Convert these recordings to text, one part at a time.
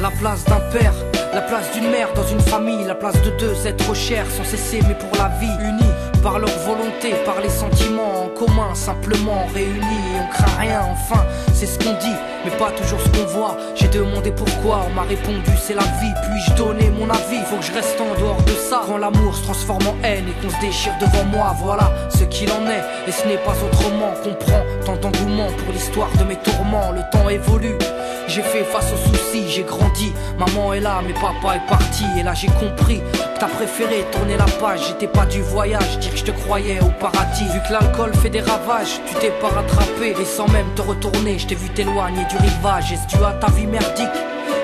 La place d'un père, la place d'une mère dans une famille, la place de deux êtres chers sans cesser mais pour la vie, unis par leur volonté, par les sentiments en commun, simplement réunis et on craint rien. Enfin, c'est ce qu'on dit, mais pas toujours ce qu'on voit. J'ai demandé pourquoi, on m'a répondu c'est la vie. Puis-je donner mon avis? Faut que je reste en dehors de ça. Quand l'amour se transforme en haine et qu'on se déchire devant moi, voilà ce qu'il en est. Et ce n'est pas autrement. Comprends tant d'engouement pour l'histoire de mes tourments. Le temps évolue, j'ai fait face aux soucis, j'ai grandi. Maman est là, mais papa est parti. Et là j'ai compris que t'as préféré tourner la page. J'étais pas du voyage, dire que je te croyais au paradis. Vu que l'alcool fait des ravages, tu t'es pas rattrapé. Et sans même te retourner, je t'ai vu t'éloigner du rivage. Est-ce dû à ta vie merdique?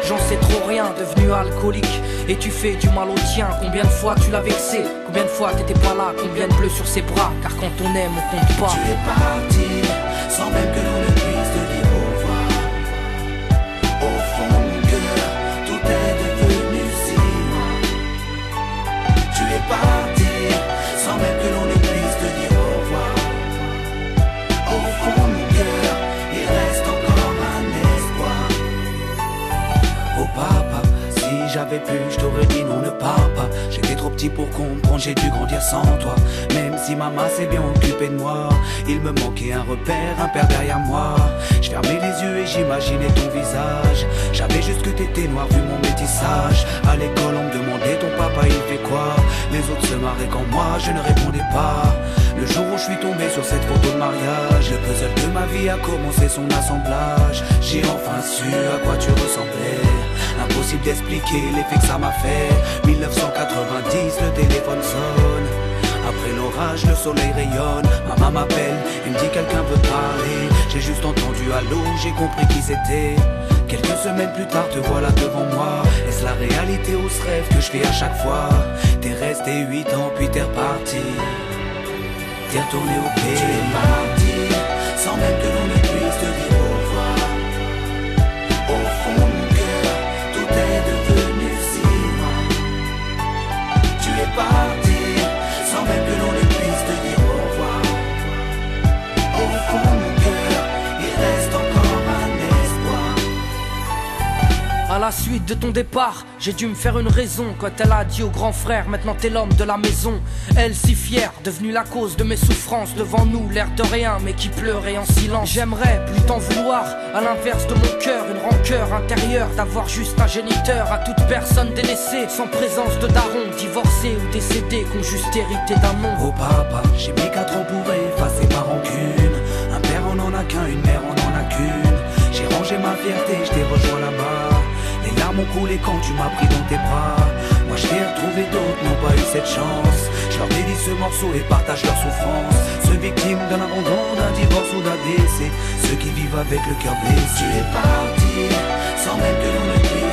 J'en sais trop rien, devenu alcoolique. Et tu fais du mal au tien. Combien de fois tu l'as vexé? Combien de fois t'étais pas là? Combien de bleus sur ses bras? Car quand on aime, on compte pas. Tu es parti, sans même que l'on ne puisse te dire au revoir. Au fond de mon cœur, tout est devenu si loin. Tu es parti, sans même que l'on ne puisse te dire au revoir. Au fond de mon cœur, il reste encore un espoir. Oh papa, si j'avais pu, je t'aurais dit non, ne pars pas. J'étais trop petit pour comprendre, j'ai dû grandir sans toi. Même si maman s'est bien occupée de moi, il me manquait un repère, un père derrière moi. Je fermais les yeux et j'imaginais ton visage. J'avais juste que t'étais noir vu mon métissage. À l'école on me demandait ton papa il fait quoi. Les autres se marraient quand moi je ne répondais pas. Le jour où je suis tombé sur cette photo de mariage, le puzzle de ma vie a commencé son assemblage. J'ai enfin su à quoi tu ressemblais. Impossible d'expliquer l'effet que ça m'a fait. 1990, le téléphone sonne. Après l'orage, le soleil rayonne. Maman m'appelle, il me dit quelqu'un veut parler. J'ai juste entendu allô, j'ai compris qui c'était. Quelques semaines plus tard, te voilà devant moi. Est-ce la réalité ou ce rêve que je fais à chaque fois? T'es resté 8 ans puis t'es reparti. T'es retourné au pays. Tu es parti, sans même que l'on ne puisse te dire au revoir. Au fond de mon cœur, tout est devenu si loin. Tu es parti, sans même que l'on ne puisse te dire au revoir. Au fond de mon cœur, il reste encore un espoir. À la suite de ton départ, j'ai dû me faire une raison. Quand elle a dit au grand frère, maintenant t'es l'homme de la maison. Elle si fière, devenue la cause de mes souffrances. Devant nous, l'air de rien, mais qui pleurait en silence. J'aimerais plus t'en vouloir, à l'inverse de mon cœur. Une rancœur intérieure, d'avoir juste un géniteur. À toute personne délaissée, sans présence de daron. Divorcé ou décédé, qu'on juste hérité d'un nom. Oh papa, j'ai mis 4 ans pour effacer ma rancune. Un père on en a qu'un, une mère on en a qu'une. J'ai rangé ma fierté, je t'ai rejoint là-bas. Les larmes ont coulé quand tu m'as pris dans tes bras. Moi je t'ai retrouvé, d'autres n'ont pas eu cette chance. Je leur dédie ce morceau et partage leur souffrance. Ceux victimes d'un abandon, d'un divorce ou d'un décès. Ceux qui vivent avec le cœur blessé. Tu es parti, sans même que l'on ne puisse